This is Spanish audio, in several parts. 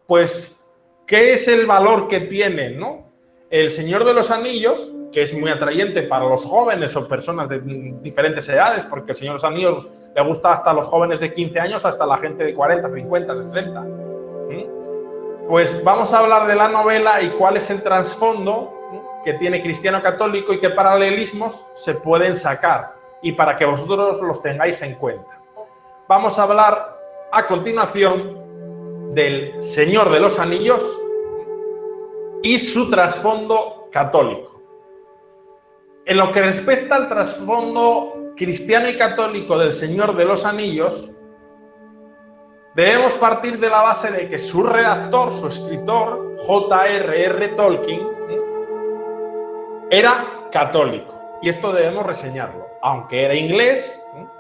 pues, ¿qué es el valor que tiene, ¿no? El Señor de los Anillos, que es muy atrayente para los jóvenes o personas de diferentes edades, porque el Señor de los Anillos le gusta hasta a los jóvenes de 15 años, hasta la gente de 40, 50, 60. Pues vamos a hablar de la novela y cuál es el trasfondo que tiene Cristiano Católico y qué paralelismos se pueden sacar, y para que vosotros los tengáis en cuenta. Vamos a hablar a continuación del Señor de los Anillos y su trasfondo católico. En lo que respecta al trasfondo cristiano y católico del Señor de los Anillos, debemos partir de la base de que su redactor, su escritor, J.R.R. Tolkien, era católico. Y esto debemos reseñarlo. Aunque era inglés,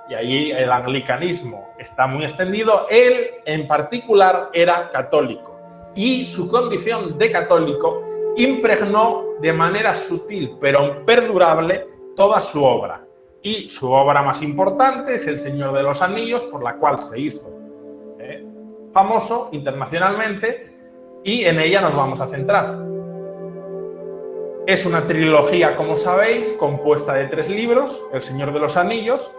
y ahí el anglicanismo está muy extendido, él en particular era católico. Y su condición de católico impregnó de manera sutil pero perdurable toda su obra. Y su obra más importante es El Señor de los Anillos, por la cual se hizo famoso internacionalmente, y en ella nos vamos a centrar. Es una trilogía, como sabéis, compuesta de 3 libros, El Señor de los Anillos,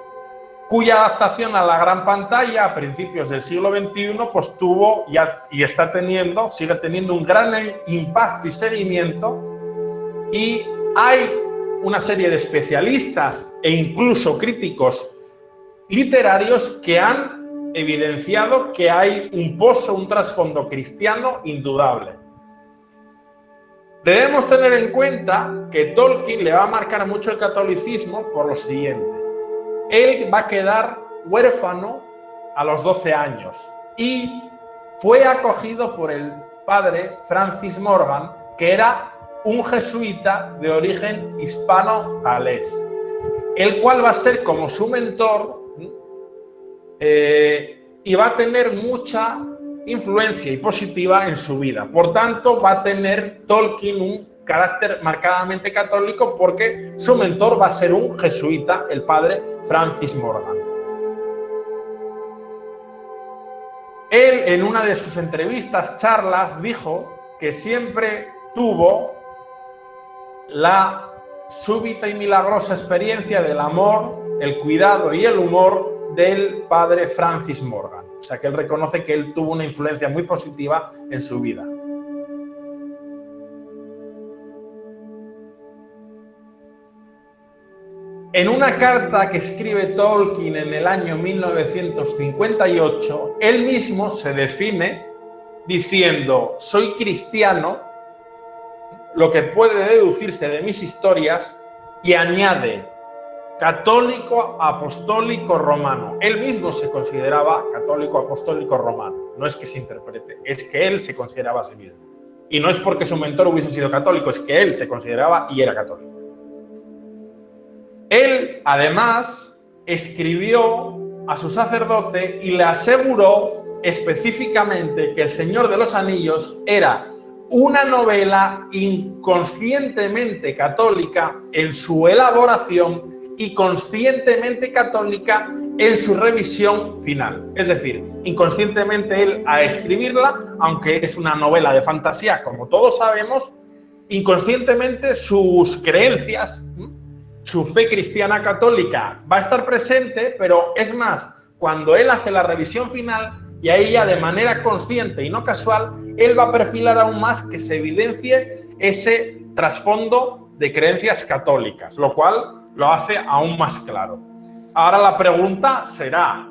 cuya adaptación a la gran pantalla a principios del siglo XXI pues tuvo y está teniendo, sigue teniendo un gran impacto y seguimiento, y hay una serie de especialistas e incluso críticos literarios que han evidenciado que hay un pozo, un trasfondo cristiano indudable. Debemos tener en cuenta que Tolkien le va a marcar mucho el catolicismo por lo siguiente. Él va a quedar huérfano a los 12 años y fue acogido por el padre Francis Morgan, que era un jesuita de origen hispano-galés, el cual va a ser como su mentor y va a tener mucha influencia y positiva en su vida. Por tanto, va a tener Tolkien un carácter marcadamente católico porque su mentor va a ser un jesuita, el padre Francis Morgan. Él, en una de sus entrevistas, charlas, dijo que siempre tuvo la súbita y milagrosa experiencia del amor, el cuidado y el humor del padre Francis Morgan. O sea, que él reconoce que él tuvo una influencia muy positiva en su vida. En una carta que escribe Tolkien en el año 1958, él mismo se define diciendo: soy cristiano, lo que puede deducirse de mis historias, y añade: católico, apostólico, romano. Él mismo se consideraba católico, apostólico, romano. No es que se interprete, es que él se consideraba a sí mismo. Y no es porque su mentor hubiese sido católico, es que él se consideraba y era católico. Él, además, escribió a su sacerdote y le aseguró específicamente que El Señor de los Anillos era una novela inconscientemente católica en su elaboración y conscientemente católica en su revisión final. Es decir, inconscientemente él, a escribirla, aunque es una novela de fantasía, como todos sabemos, inconscientemente sus creencias, su fe cristiana católica va a estar presente, pero es más, cuando él hace la revisión final, y ahí ya de manera consciente y no casual, él va a perfilar aún más que se evidencie ese trasfondo de creencias católicas, lo cual lo hace aún más claro. Ahora la pregunta será,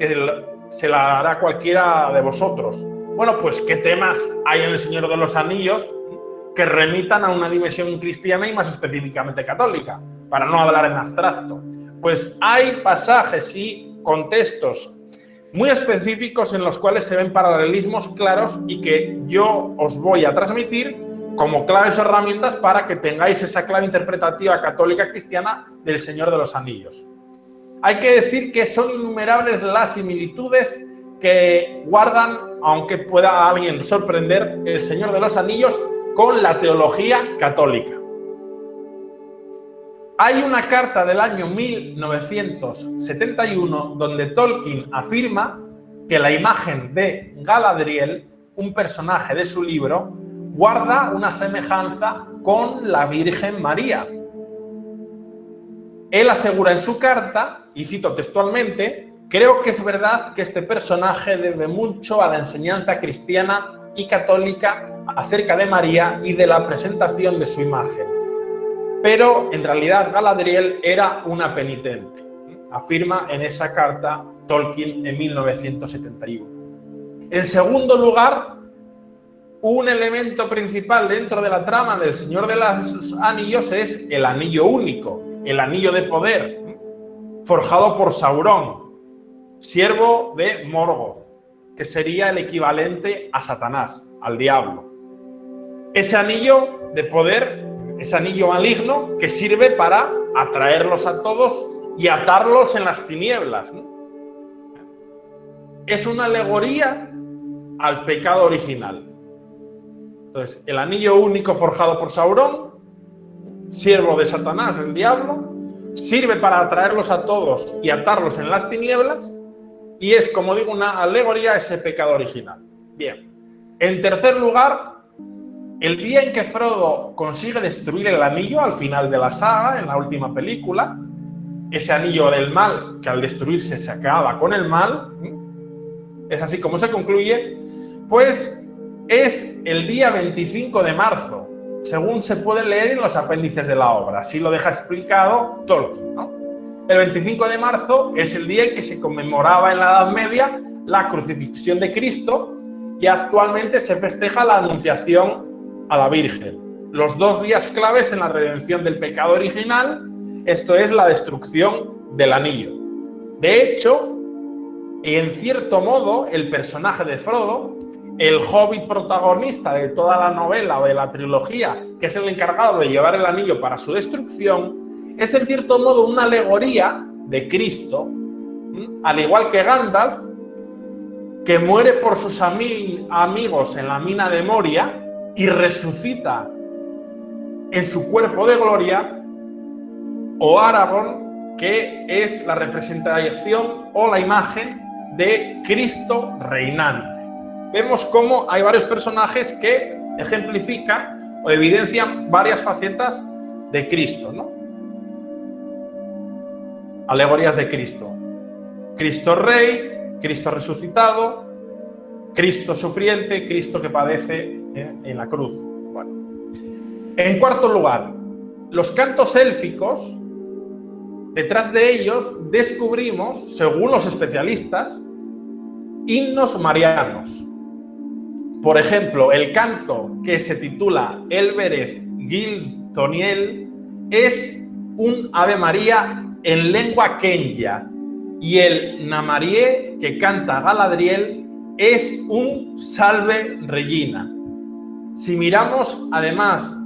que se la hará cualquiera de vosotros. Bueno, pues ¿qué temas hay en El Señor de los Anillos que remitan a una dimensión cristiana y más específicamente católica? Para no hablar en abstracto. Pues hay pasajes y contextos muy específicos en los cuales se ven paralelismos claros y que yo os voy a transmitir como claves o herramientas para que tengáis esa clave interpretativa católica cristiana del Señor de los Anillos. Hay que decir que son innumerables las similitudes que guardan, aunque pueda a alguien sorprender, El Señor de los Anillos con la teología católica. Hay una carta del año 1971 donde Tolkien afirma que la imagen de Galadriel un personaje de su libro, guarda una semejanza con la Virgen María. Él asegura en su carta, y cito textualmente: creo que es verdad que este personaje debe mucho a la enseñanza cristiana y católica acerca de María y de la presentación de su imagen. Pero en realidad Galadriel era una penitente, afirma en esa carta Tolkien en 1971. En segundo lugar, un elemento principal dentro de la trama del Señor de los Anillos es el anillo único, el anillo de poder, forjado por Saurón, siervo de Morgoth, que sería el equivalente a Satanás, al diablo. Ese anillo de poder, ese anillo maligno que sirve para atraerlos a todos y atarlos en las tinieblas, ¿no? Es una alegoría al pecado original. Entonces, el anillo único forjado por Saurón, siervo de Satanás, el diablo, sirve para atraerlos a todos y atarlos en las tinieblas, y es, como digo, una alegoría a ese pecado original. Bien. En tercer lugar, el día en que Frodo consigue destruir el anillo al final de la saga, en la última película, ese anillo del mal, que al destruirse se acaba con el mal, es así como se concluye, pues es el día 25 de marzo, según se puede leer en los apéndices de la obra. Así lo deja explicado Tolkien, ¿no? El 25 de marzo es el día en que se conmemoraba en la Edad Media la crucifixión de Cristo, y actualmente se festeja la Anunciación a la Virgen. Los dos días claves en la redención del pecado original, esto es la destrucción del anillo. De hecho, en cierto modo, el personaje de Frodo, el hobbit protagonista de toda la novela o de la trilogía, que es el encargado de llevar el anillo para su destrucción, es en cierto modo una alegoría de Cristo, al igual que Gandalf, que muere por sus amigos en la mina de Moria y resucita en su cuerpo de gloria, o Aragorn, que es la representación o la imagen de Cristo reinante. Vemos cómo hay varios personajes que ejemplifican o evidencian varias facetas de Cristo, ¿no? Alegorías de Cristo. Cristo Rey, Cristo resucitado, Cristo sufriente, Cristo que padece en la cruz. Bueno. En cuarto lugar, los cantos élficos, detrás de ellos descubrimos, según los especialistas, himnos marianos. Por ejemplo, el canto que se titula Elbereth Gil Toniel es un Ave María en lengua quenya, y el Namarie que canta Galadriel es un Salve Regina. Si miramos además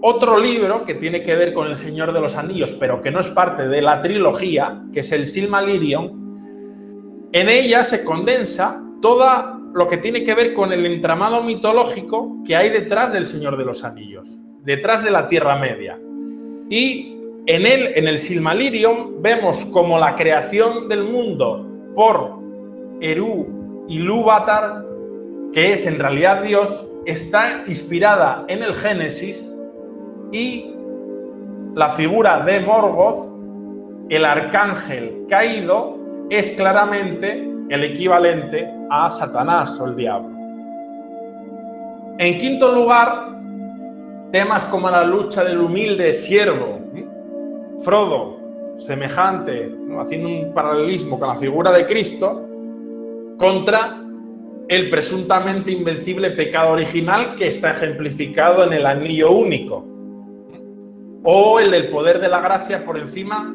otro libro que tiene que ver con el Señor de los Anillos, pero que no es parte de la trilogía, que es el Silmarillion, en ella se condensa todo lo que tiene que ver con el entramado mitológico que hay detrás del Señor de los Anillos, detrás de la Tierra Media. Y en él, en el Silmarillion, vemos como la creación del mundo por Eru Ilúvatar, que es en realidad Dios, está inspirada en el Génesis, y la figura de Morgoth, el arcángel caído, es claramente el equivalente a Satanás o el diablo. En quinto lugar, temas como la lucha del humilde siervo, Frodo, semejante, ¿no?, haciendo un paralelismo con la figura de Cristo, contra el presuntamente invencible pecado original que está ejemplificado en el anillo único, o el del poder de la gracia por encima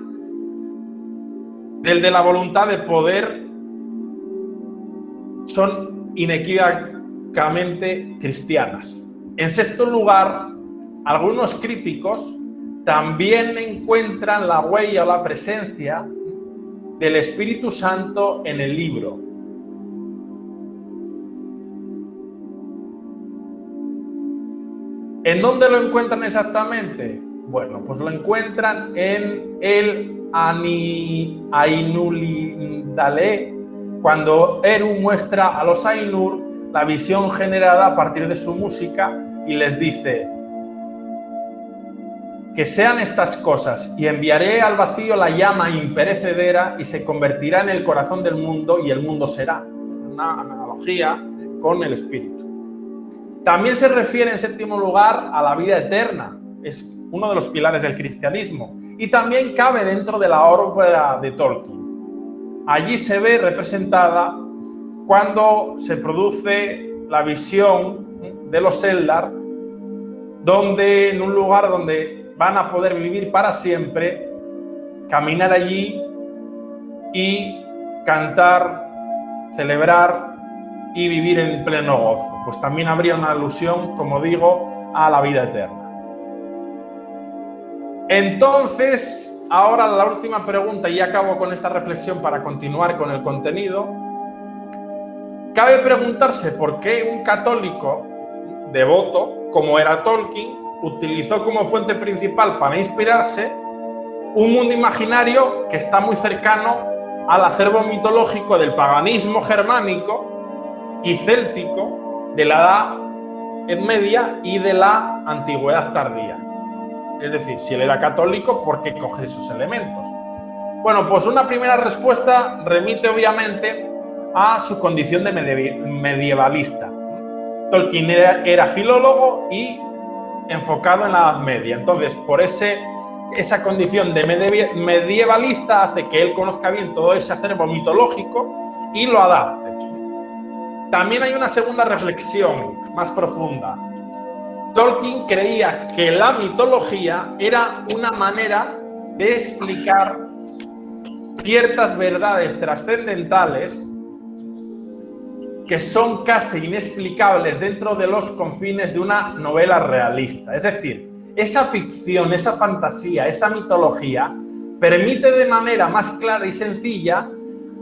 del de la voluntad de poder, son inequívocamente cristianas. En sexto lugar, algunos críticos también encuentran la huella o la presencia del Espíritu Santo en el libro. ¿En dónde lo encuentran exactamente? Bueno, pues lo encuentran en el Ainulindale, cuando Eru muestra a los Ainur la visión generada a partir de su música y les dice: que sean estas cosas, y enviaré al vacío la llama imperecedera y se convertirá en el corazón del mundo y el mundo será. Una analogía con el espíritu. También se refiere en séptimo lugar a la vida eterna. Es uno de los pilares del cristianismo y también cabe dentro de la obra de Tolkien. Allí se ve representada cuando se produce la visión de los Eldar, donde en un lugar donde van a poder vivir para siempre, caminar allí y cantar, celebrar y vivir en pleno gozo. Pues también habría una alusión, como digo, a la vida eterna. Entonces, ahora la última pregunta, y acabo con esta reflexión para continuar con el contenido. Cabe preguntarse por qué un católico devoto, como era Tolkien, utilizó como fuente principal para inspirarse un mundo imaginario que está muy cercano al acervo mitológico del paganismo germánico y céltico de la Edad Media y de la Antigüedad tardía. Es decir, si él era católico, ¿por qué coge esos elementos? Bueno, pues una primera respuesta remite obviamente a su condición de medievalista. Tolkien era filólogo y enfocado en la Edad Media. Entonces, por esa condición de medievalista hace que él conozca bien todo ese acervo mitológico y lo adapte. También hay una segunda reflexión más profunda. Tolkien creía que la mitología era una manera de explicar ciertas verdades trascendentales que son casi inexplicables dentro de los confines de una novela realista. Es decir, esa ficción, esa fantasía, esa mitología permite de manera más clara y sencilla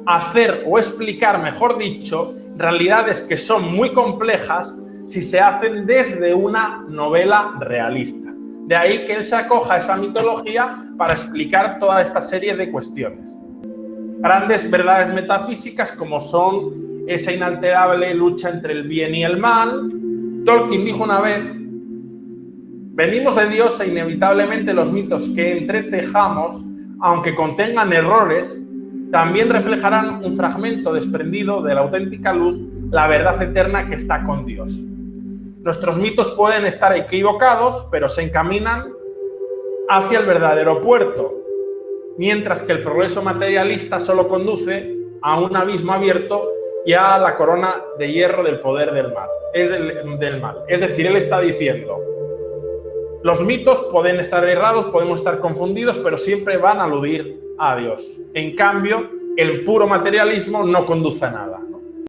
hacer o explicar, mejor dicho, realidades que son muy complejas si se hacen desde una novela realista. De ahí que él se acoja a esa mitología para explicar toda esta serie de cuestiones. Grandes verdades metafísicas como son esa inalterable lucha entre el bien y el mal. Tolkien dijo una vez: venimos de Dios e inevitablemente los mitos que entretejamos, aunque contengan errores, también reflejarán un fragmento desprendido de la auténtica luz, la verdad eterna que está con Dios. Nuestros mitos pueden estar equivocados, pero se encaminan hacia el verdadero puerto, mientras que el progreso materialista solo conduce a un abismo abierto y a la corona de hierro del poder del mal. Es decir, él está diciendo: los mitos pueden estar errados, podemos estar confundidos, pero siempre van a aludir a Dios. En cambio, el puro materialismo no conduce a nada.